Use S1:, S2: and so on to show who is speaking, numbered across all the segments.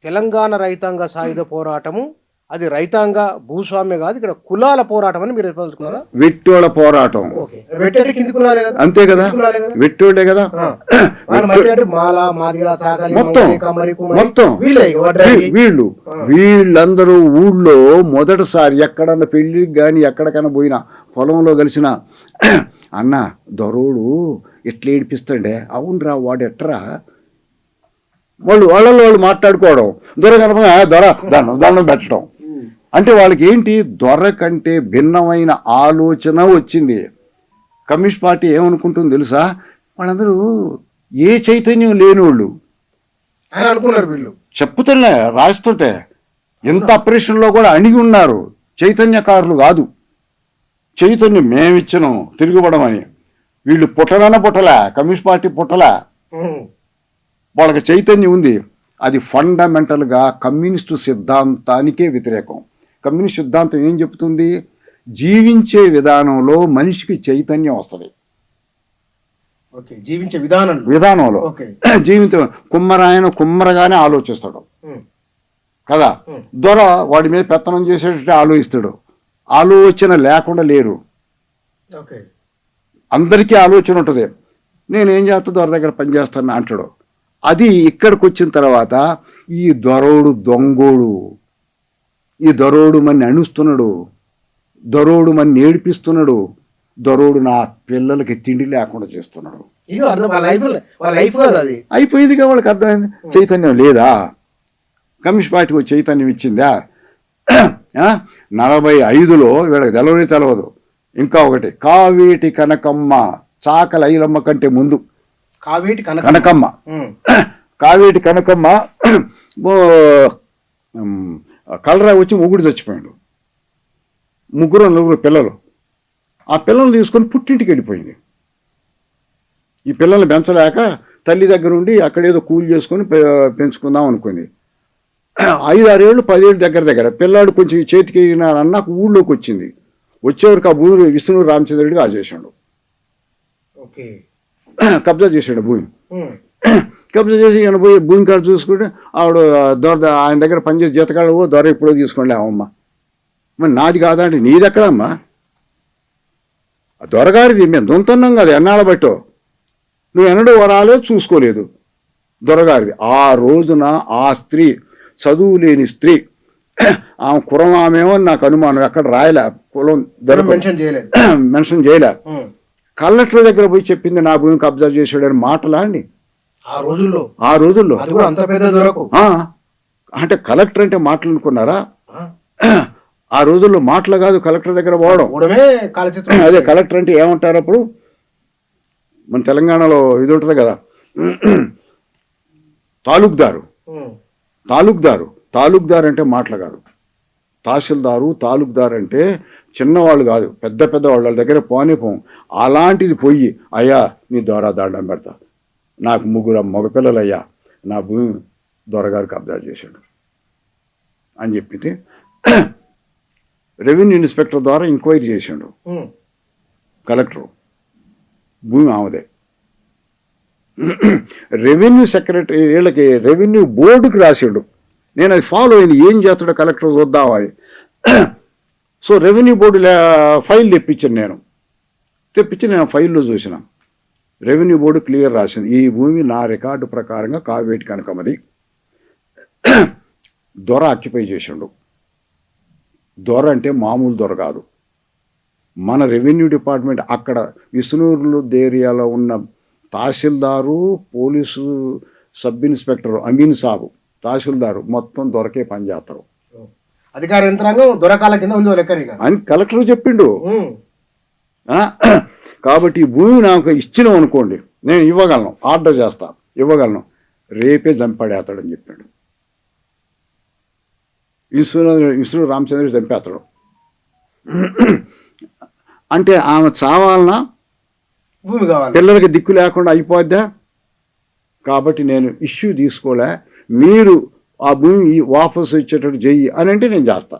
S1: తెలంగాణ రైతాంగ సాయుధ పోరాటము అది రైతాంగ భూస్వామ్య కాదు, ఇక్కడ కులాల పోరాటం అని మీరు చెప్పదలుచుకున్నారా?
S2: వెట్టోళ్ళ పోరాటం.
S1: వెట్టంటే కింది కులాలే కదా,
S2: అంతే కదా, వెట్టోళ్ళే కదా. మొత్తం మొత్తం వీళ్ళందరూ ఊళ్ళో మొదటిసారి ఎక్కడన్నా పెళ్లికి కానీ ఎక్కడికైనా పోయినా పొలంలో కలిసిన అన్న దొరోడు ఎట్లా ఏడిపిస్తాడే, అవునరా వాడు ఎట్రా, వాళ్ళు మాట్లాడుకోవడం, దొర కనుక దొర దండం పెట్టడం. అంటే వాళ్ళకి ఏంటి, దొర కంటే భిన్నమైన ఆలోచన వచ్చింది. కమ్యూనిస్ట్ పార్టీ ఏమనుకుంటుంది తెలుసా, వాళ్ళందరూ ఏ చైతన్యం లేనివాళ్ళు
S1: అనుకున్నారు. వీళ్ళు
S2: చెప్పుతున్నా రాస్తుంటే ఎంత ఆపరేషన్లో కూడా అణిగి ఉన్నారు, చైతన్యకారులు కాదు. చైతన్యం మేమిచ్చినాం తిరుగుబడమని. వీళ్ళు పుట్టలా, కమ్యూనిస్ట్ పార్టీ పుట్టలా, వాళ్ళకి చైతన్యం ఉంది. అది ఫండమెంటల్గా కమ్యూనిస్టు సిద్ధాంతానికే వ్యతిరేకం. కమ్యూనిస్ట్ సిద్ధాంతం ఏం చెప్తుంది, జీవించే విధానంలో మనిషికి చైతన్యం వస్తుంది.
S1: జీవించే
S2: విధానంలో కుమ్మరగానే ఆలోచిస్తాడు కదా. దొర వాడి మీద పెత్తనం చేసేటట్టు ఆలోచిస్తాడు. ఆలోచన లేకుండా లేరు, అందరికీ ఆలోచన ఉంటుంది. నేనేం చేస్తా దొర దగ్గర పనిచేస్తాను అంటాడు. అది ఇక్కడికి వచ్చిన తర్వాత ఈ దొరోడు దొంగోడు, ఈ దొరోడు మన్ని అణుస్తున్నాడు, దొరోడు మన్ని ఏడిపిస్తున్నాడు, దొరోడు నా పిల్లలకి తిండి లేకుండా చేస్తున్నాడు. అయిపోయిందిగా, వాళ్ళకి అర్థమైంది. చైతన్యం లేదా, కమ్యూనిస్ట్ పార్టీకి చైతన్యం ఇచ్చిందా? 45లో వీళ్ళకి తెలవదు. ఇంకా ఒకటి, కావేటి కనకమ్మ, చాకల ఐలమ్మ కంటే ముందు కనకమ్మ. కావేటి కనకమ్మ కలరా వచ్చి మొగుడు చచ్చిపోయాడు. నలుగురు పిల్లలు. ఆ పిల్లల్ని తీసుకొని పుట్టింటికి వెళ్ళిపోయింది. ఈ పిల్లల్ని పెంచలేక తల్లి దగ్గర ఉండి అక్కడేదో కూలి చేసుకొని పెంచుకుందాం అనుకుంది. 5-6 ఏళ్ళు 10 ఏళ్ళు దగ్గర పిల్లాడు కొంచెం చేతికి అన్నాక ఊళ్ళోకి వచ్చింది. వచ్చేవరకు ఆ భూమి విష్ణు రామచంద్రుడికి ఆచేసాడు, కబ్జా చేసాడు భూమి. కబ్జా చేసి ఈయన పోయి భూమి కాడ చూసుకుంటే ఆవిడ దొర ఆయన దగ్గర పనిచేసి జీతకాడ దొర ఎప్పుడో తీసుకోండి అమ్మ, మరి నాది కాదా అంటే నీది ఎక్కడమ్మా, దొరగారిది మేము దొంతున్నాం కదా ఎన్నాళ్ళ బట్టో, నువ్వు ఎన్నడూ వరాలేదు చూసుకోలేదు దొరగారిది. ఆ రోజున ఆ స్త్రీ, చదువు లేని స్త్రీ, ఆమె కులం ఆమెమో నాకు అనుమానం, ఎక్కడ రాయలే కులం మెన్షన్ చేయలే. కలెక్టర్ దగ్గర పోయి చెప్పింది నా భూమి కబ్జా చేసాడని. మాటలా అండి ఆ రోజుల్లో? అంటే కలెక్టర్ అంటే మాటలు అనుకున్నారా? ఆ రోజుల్లో మాటలు కాదు కలెక్టర్ దగ్గర పోవడం. అదే కలెక్టర్ అంటే ఏమంటారు అప్పుడు, మన తెలంగాణలో ఇది ఉంటుంది కదా, తాలూక్దారు అంటే మాటలు కాదు. తాలూక్దారు అంటే చిన్నవాళ్ళు కాదు, పెద్ద వాళ్ళ దగ్గర పోం. అలాంటిది పోయి, అయ్యా నీ ద్వారా దండం పెడతా, నాకు 3 మగపిల్లలయ్యా, నా భూమి దొరగారు కబ్జా చేశాడు అని చెప్పితే రెవెన్యూ ఇన్స్పెక్టర్ ద్వారా ఎంక్వైరీ చేశాడు కలెక్టరు. భూమి ఆమెదే. రెవెన్యూ సెక్రటరీ వీళ్ళకి రెవెన్యూ బోర్డుకి రాశాడు. నేను అది ఫాలో అయింది, ఏం చేస్తాడో కలెక్టర్ చూద్దామని. సో రెవెన్యూ బోర్డు ఫైల్ తెప్పించి నేను ఫైల్లో చూసిన. రెవెన్యూ బోర్డు క్లియర్ రాసింది, ఈ భూమి నా రికార్డు ప్రకారంగా కావేటి కనకమ్మది, దొర ఆక్యుపై చేసిండు. దొర అంటే మామూలు దొర కాదు. మన రెవెన్యూ డిపార్ట్మెంట్ అక్కడ విష్ణూరు ఏరియాలో ఉన్న tahsildar, police sub inspector Amin Saab, tahsildar మొత్తం దొరకే పనిచేస్తారు.
S1: అధికార యంత్రాంగం దొరకాల కింద ఉందో
S2: అని కలెక్టర్ చెప్పిండు. కాబట్టి ఈ భూమి నాకు ఇచ్చినాం అనుకోండి, నేను ఇవ్వగలను, ఆర్డర్ చేస్తా, ఇవ్వగలను, రేపే చంపడేస్తాడని చెప్పాడు. విష్ణు రామచంద్రుడు చంపేస్తాడు. అంటే ఆమె చావాలన్నా,
S1: భూమి కావాలి,
S2: పిల్లలకి దిక్కు లేకుండా అయిపోద్దా. కాబట్టి నేను ఇష్యూ తీసుకోలే, మీరు ఆ భూమి వాపసు ఇచ్చేటట్టు చెయ్యి అని అంటే నేను చేస్తా,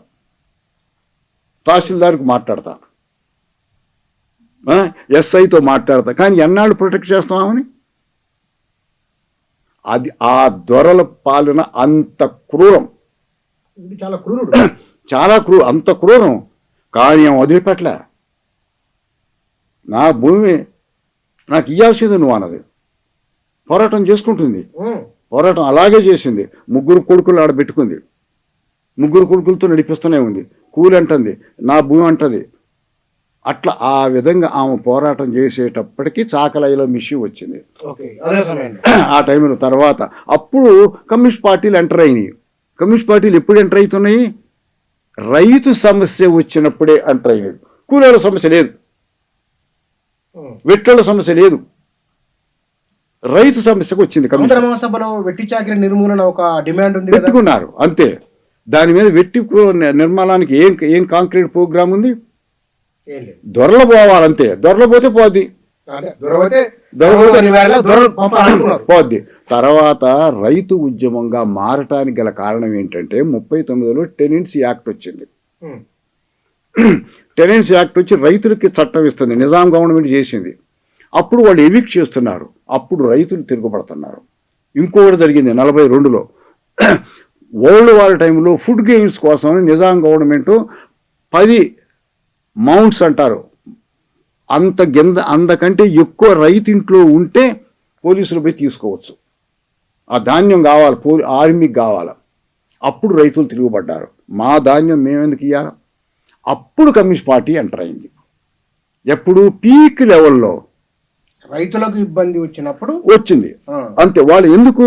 S2: తహసీల్దార్కి మాట్లాడతా, ఎస్ఐతో మాట్లాడతా. కానీ ఎన్నాళ్ళు ప్రొటెక్ట్ చేస్తామని అది ఆ దొరల పాలన అంత క్రూరం,
S1: ఇది చాలా క్రూరుడు.
S2: చాలా అంత క్రూరం. కానీ ఆమె వదిలిపెట్టలే. నా భూమి నాకు ఇయ్యాల్సింది నువ్వు అన్నది. పోరాటం చేసుకుంటుంది. పోరాటం అలాగే చేసింది. 3 కొడుకులు ఆడ పెట్టుకుంది. 3 కొడుకులతో నడిపిస్తూనే ఉంది. కూలి అంటుంది, నా భూమి అంటది. అట్లా ఆ విధంగా ఆమె పోరాటం చేసేటప్పటికి చాకలాయిలో మిషన్ వచ్చింది. ఆ టైంలో తర్వాత అప్పుడు కమ్యూనిస్ట్ పార్టీలు ఎంటర్ అయినాయి. కమ్యూనిస్ట్ పార్టీలు ఎప్పుడు ఎంటర్ అవుతున్నాయి? రైతు సమస్య వచ్చినప్పుడే ఎంటర్ అయినాయి. కూలీల సమస్య లేదు, వెట్టుల సమస్య లేదు, రైతు సమస్యకు వచ్చింది.
S1: సభలో వెట్టి చాకిరీ నిర్మూలన ఒక డిమాండ్ ఉంది,
S2: పెట్టుకున్నారు అంతే. దాని మీద వెట్టి నిర్మాణానికి ఏం కాంక్రీట్ ప్రోగ్రామ్ ఉంది? దొరల పోవాలంతే. దొరల పోతే పోద్ది, పోద్ది. తర్వాత రైతు ఉద్యమంగా మారటానికి గల కారణం ఏంటంటే 39లో టెనెన్సీ యాక్ట్ వచ్చింది. టెనెన్సీ యాక్ట్ వచ్చి రైతులకి చట్టం ఇస్తుంది, నిజాం గవర్నమెంట్ చేసింది. అప్పుడు వాళ్ళు ఎవిక్ట్ చేస్తున్నారు. అప్పుడు రైతులు తిరుగుబడుతున్నారు. ఇంకొకటి జరిగింది 42లో వరల్డ్ వార్ టైంలో ఫుడ్ గెయిన్స్ కోసం నిజాం గవర్నమెంట్ 10 మౌంట్స్ అంటారు, అంతకంటే ఎక్కువ రైతింట్లో ఉంటే పోలీసులు పోయి తీసుకోవచ్చు. ఆ ధాన్యం కావాలి, ఆర్మీకి కావాలి. అప్పుడు రైతులు తిరుగుబడ్డారు. మా ధాన్యం మేమెందుకు ఇవ్వాలి? అప్పుడు కమ్యూనిస్ట్ పార్టీ ఎంటర్ అయింది. ఎప్పుడు పీక్ లెవెల్లో
S1: రైతులకు ఇబ్బంది వచ్చినప్పుడు
S2: వచ్చింది అంతే. వాళ్ళు ఎందుకు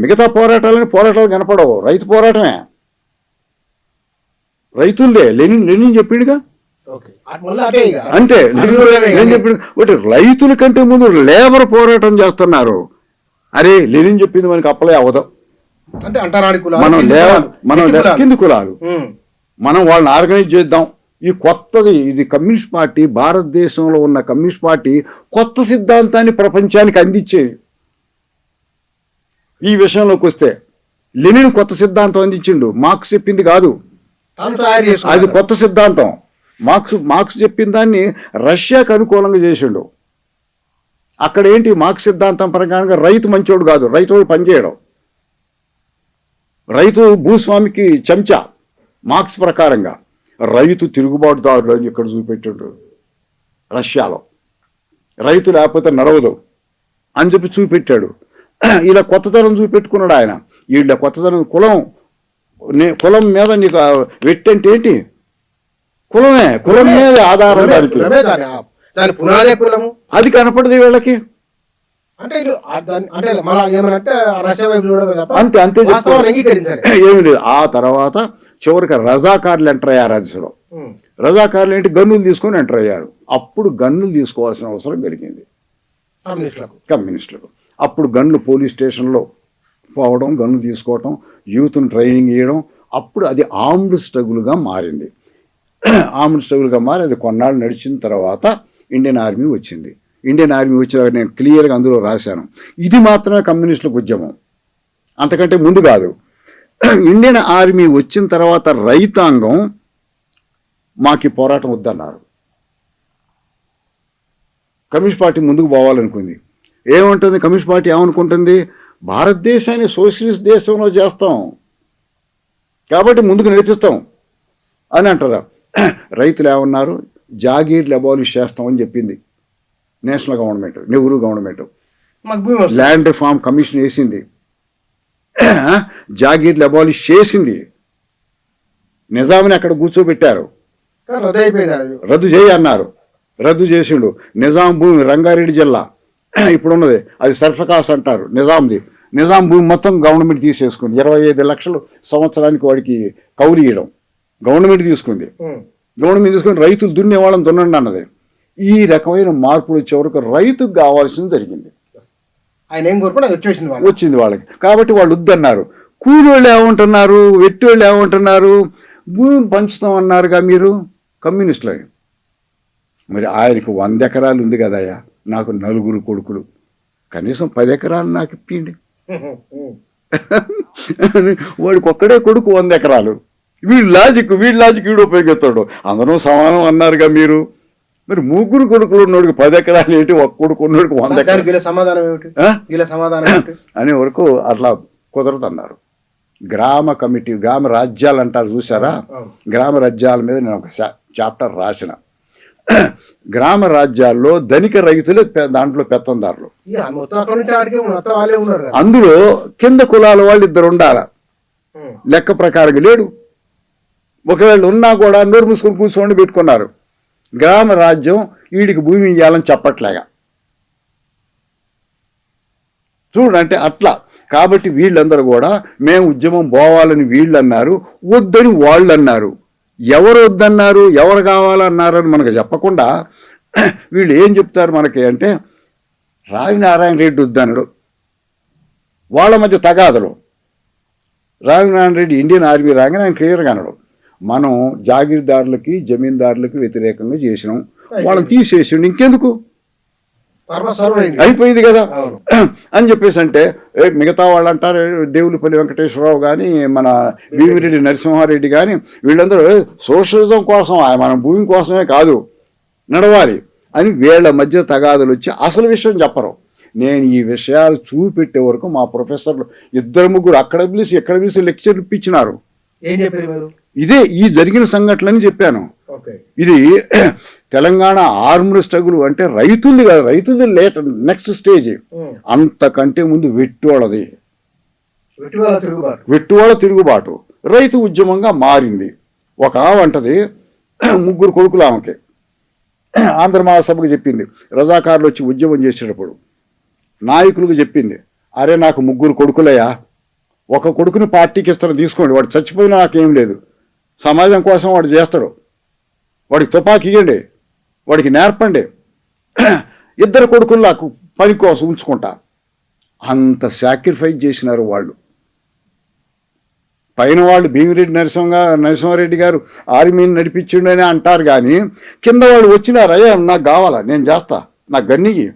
S2: మిగతా పోరాటాలు కనపడవు, రైతు పోరాటమే రైతులదే. లెనిన్ చెప్పిండుగా అంతే. లెనిన్ చెప్పిండు రైతుల కంటే ముందు లేబర్ పోరాటం చేస్తున్నారు. అరే లెనిన్ చెప్పింది మనకి అప్పలే అవదు. మనం కింది కులాలు, మనం వాళ్ళని ఆర్గనైజ్ చేద్దాం. ఈ కొత్తది ఇది కమ్యూనిస్ట్ పార్టీ, భారతదేశంలో ఉన్న కమ్యూనిస్ట్ పార్టీ కొత్త సిద్ధాంతాన్ని ప్రపంచానికి అందించేది. ఈ విషయంలోకి వస్తే లెనిన్ కొత్త సిద్ధాంతం అందించిండు, మార్క్స్ చెప్పింది కాదు. అది కొత్త సిద్ధాంతం. మార్క్స్ చెప్పిన దాన్ని రష్యాకు అనుకూలంగా చేసిండు. అక్కడ ఏంటి మార్క్స్ సిద్ధాంతం ప్రకారంగా రైతు మంచోడు కాదు, రైతు పనిచేయడం. రైతు భూస్వామికి చెంచా. మార్క్స్ ప్రకారంగా రైతు తిరుగుబాటుదారులు అని ఇక్కడ చూపెట్టాడు రష్యాలో. రైతు లేకపోతే నడవదు అని చెప్పి చూపెట్టాడు. ఇలా కొత్తతనం చూపెట్టుకున్నాడు ఆయన. వీళ్ళ కొత్తతనం కులం మీద నీకు వెట్టంటే ఏంటి? కులమే, కులం మీద ఆధారం. అది కనపడదు వీళ్ళకి. అంతే అంతే ఏమి లేదు. ఆ తర్వాత చివరికి రజాకార్లు ఎంటర్ అయ్యారు. రాజ్యసభలో రజాకార్లు ఏంటి? గన్నులు తీసుకొని ఎంటర్ అయ్యారు. అప్పుడు గన్నులు తీసుకోవాల్సిన అవసరం కలిగింది కమ్యూనిస్టులకు. అప్పుడు గన్నులు పోలీస్ స్టేషన్లో పోవడం, గన్నులు తీసుకోవడం, యూత్ను ట్రైనింగ్ ఇవ్వడం. అప్పుడు అది ఆర్మ్డ్ స్ట్రగుల్గా మారింది. ఆర్మ్డ్ స్ట్రగుల్గా మారి అది కొన్నాళ్ళు నడిచిన తర్వాత ఇండియన్ ఆర్మీ వచ్చింది. ఇండియన్ ఆర్మీ వచ్చిన నేను క్లియర్గా అందులో రాశాను. ఇది మాత్రమే కమ్యూనిస్టులకు ఉద్యమం, అంతకంటే ముందు కాదు. ఇండియన్ ఆర్మీ వచ్చిన తర్వాత రైతాంగం మాకు పోరాటం వద్దన్నారు. కమ్యూనిస్ట్ పార్టీ ముందుకు పోవాలనుకుంది. ఏముంటుంది కమ్యూనిస్ట్ పార్టీ? ఏమనుకుంటుంది? భారతదేశాన్ని సోషలిస్ట్ దేశంలో చేస్తాం కాబట్టి ముందుకు నడిపిస్తాం అని అంటారు. రైతులు ఏమన్నారు? జాగీర్లు అబాలిష్ చేస్తామని చెప్పింది national government, Nehru government. Land reform commission వేసింది, జాగీర్లు అబాలిష్ చేసింది. నిజాంని అక్కడ కూర్చోబెట్టారు, రద్దు చేయి అన్నారు. రద్దు చేసిండు. నిజాం భూమి రంగారెడ్డి జిల్లా ఇప్పుడున్నది అది సర్ఫకాస్ అంటారు నిజాంది. నిజాం భూమి మొత్తం గవర్నమెంట్ తీసేసుకుంది. 25 లక్షలు సంవత్సరానికి వాడికి కౌలు ఇవ్వడం గవర్నమెంట్ తీసుకుంది. గవర్నమెంట్ తీసుకుని రైతులు దున్నేవాళ్ళని దున్నండి అన్నది. ఈ రకమైన మార్పులు వచ్చే వరకు రైతుకు కావాల్సింది జరిగింది. వచ్చింది వాళ్ళకి. కాబట్టి వాళ్ళు వద్దన్నారు. కూలోళ్ళు ఏమంటున్నారు? వెట్టోళ్ళు ఏమంటున్నారు? భూమి పంచుతామన్నారుగా మీరు కమ్యూనిస్టులని. మరి ఆయనకు 100 ఎకరాలు ఉంది కదయ్యా, నాకు 4 కొడుకులు, కనీసం 10 ఎకరాలు నాకు ఇప్పిండి. వాడికి ఒక్కడే కొడుకు 100 ఎకరాలు. వీడి లాజిక్ వీడు ఉపయోగిస్తాడు. అందరూ సమానం అన్నారుగా మీరు మరి ముగ్గురు కొడుకులు ఉన్నోడికి 10 ఎకరాలు ఏంటి, ఒక కొడుకు ఉన్నోడికి 100
S1: దానికి
S2: ఎకరాలు
S1: వీళ్ళ సమాధానం ఏమిటి?
S2: ఆ?
S1: వీళ్ళ సమాధానం ఏమిటి?
S2: అనే వరకు అట్లా కుదరదన్నారు. గ్రామ కమిటీ, గ్రామ రాజ్యాలు అంటారు చూసారా, గ్రామ రాజ్యాల మీద నేను ఒక చాప్టర్ రాసిన. గ్రామ రాజ్యాల్లో ధనిక రైతులే దాంట్లో పెత్తందారులు,
S1: ఇక మొత్తం అక్కడి నుంచి ఆడికి మొత్తం వాళ్ళే ఉన్నారు కదా.
S2: అందులో కింద కులాల వాళ్ళు 2 ఉండాల. లెక్క ప్రకారంగా లేడు. ఒకవేళ ఉన్నా కూడా నోరు మూసుకొని కూర్చోండి పెట్టుకున్నారు. గ్రామ రాజ్యం వీడికి భూమి ఇవ్వాలని చెప్పట్లేగా. చూడంటే అట్లా. కాబట్టి వీళ్ళందరూ కూడా మేము ఉద్యమం పోవాలని వీళ్ళు అన్నారు, వద్దని వాళ్ళు అన్నారు. ఎవరు వద్దన్నారు, ఎవరు కావాలన్నారని మనకు చెప్పకుండా వీళ్ళు ఏం చెప్తారు మనకి అంటే, రావినారాయణ రెడ్డి వద్దన్నాడు. వాళ్ళ మధ్య తగాదలు. రావినారాయణ రెడ్డి ఇండియన్ ఆర్మీ రాగానే ఆయన క్లియర్గా అన్నాడు, మనం జాగీర్దారులకి జమీందారులకి వ్యతిరేకంగా చేసినాం, వాళ్ళని తీసేసిండు, ఇంకెందుకు అయిపోయింది కదా అని చెప్పేసి అంటే, మిగతా వాళ్ళు అంటారు దేవులపల్లి వెంకటేశ్వరరావు కానీ మన భీమిరెడ్డి నరసింహారెడ్డి కానీ వీళ్ళందరూ సోషలిజం కోసం, మన భూమి కోసమే కాదు నడవాలి అని వీళ్ళ మధ్య తగాదులు వచ్చి అసలు విషయం చెప్పరు. నేను ఈ విషయాలు చూపెట్టే వరకు మా ప్రొఫెసర్లు 2-3 అక్కడ పిలిచి ఎక్కడ పిలిచి లెక్చర్లు ఇప్పించినారు.
S1: ఏం చెప్పారు మీరు?
S2: ఇదే ఈ జరిగిన సంఘటనని చెప్పాను. ఇది తెలంగాణ ఆర్మ్డ్ స్ట్రగుల్ అంటే రైతులది కాదు, రైతులది నెక్స్ట్ స్టేజ్. అంతకంటే ముందు వెట్టువాళ్ళది, వెట్టువాళ్ళ తిరుగుబాటు రైతు ఉద్యమంగా మారింది. ఒక ఆమె అంటది, 3 కొడుకులు ఆమెకి ఆంధ్ర మహాసభకు చెప్పింది, రజాకారులు వచ్చి ఉద్యమం చేసేటప్పుడు నాయకులకు చెప్పింది, అరే నాకు 3 కొడుకులయ్యా, ఒక కొడుకుని పార్టీకి ఇస్తాను తీసుకోండి, వాడు చచ్చిపోయినా నాకేం లేదు, సమాజం కోసం వాడు చేస్తాడు, వాడికి తుపాకీ ఇవ్వండి, వాడికి నేర్పండి, 2 కొడుకులు నాకు పని కోసం ఉంచుకుంటా. అంత సాక్రిఫైస్ చేసినారు వాళ్ళు. పైన వాళ్ళు భీమిరెడ్డి నరసింహారెడ్డి గారు ఆర్మీని నడిపించిండు అని అంటారు కానీ కింద వాళ్ళు వచ్చినారు, అయ్యా నాకు కావాలా, నేను చేస్తా, నాకు గన్నిగి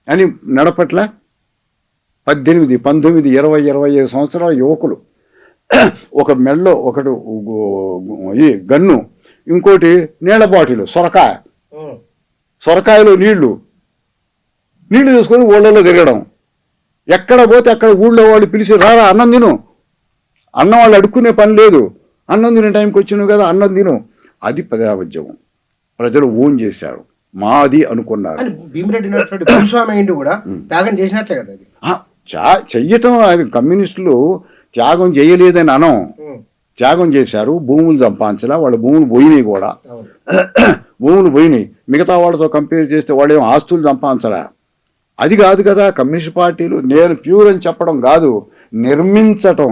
S2: అని నడపట్ల 18, 19, 20, 25 సంవత్సరాల యువకులు, ఒక మెడలో ఒకటి ఈ గన్ను, ఇంకోటి నీళ్ళ బాటిల్, సొరకాయలో నీళ్లు తీసుకొని ఊళ్ళలో తిరగడం. ఎక్కడ పోతే అక్కడ ఊళ్ళో వాళ్ళు పిలిచి రారా అన్నం తిను, అన్నం వాళ్ళు అడుక్కునే పని లేదు, అన్నం తినే టైంకి వచ్చినావు కదా అన్నం తిను. అది ప్రజాఉద్యమం. ప్రజలు ఓన్ చేశారు, మాది అనుకున్నారు.
S1: భీమిరెడ్డి భూస్వామి కూడా త్యాగం చేసినట్లే కదా అది.
S2: చెయ్యటం అది కమ్యూనిస్టులు త్యాగం చేయలేదని అనం, త్యాగం చేశారు. భూములు సంపాదించలా, వాళ్ళ భూములు పోయినాయి కూడా, భూములు పోయినాయి. మిగతా వాళ్ళతో కంపేర్ చేస్తే వాళ్ళు ఏం ఆస్తులు సంపాదించరా. అది కాదు కదా కమ్యూనిస్ట్ పార్టీలు. నేను ప్యూర్ అని చెప్పడం కాదు, నిర్మించటం.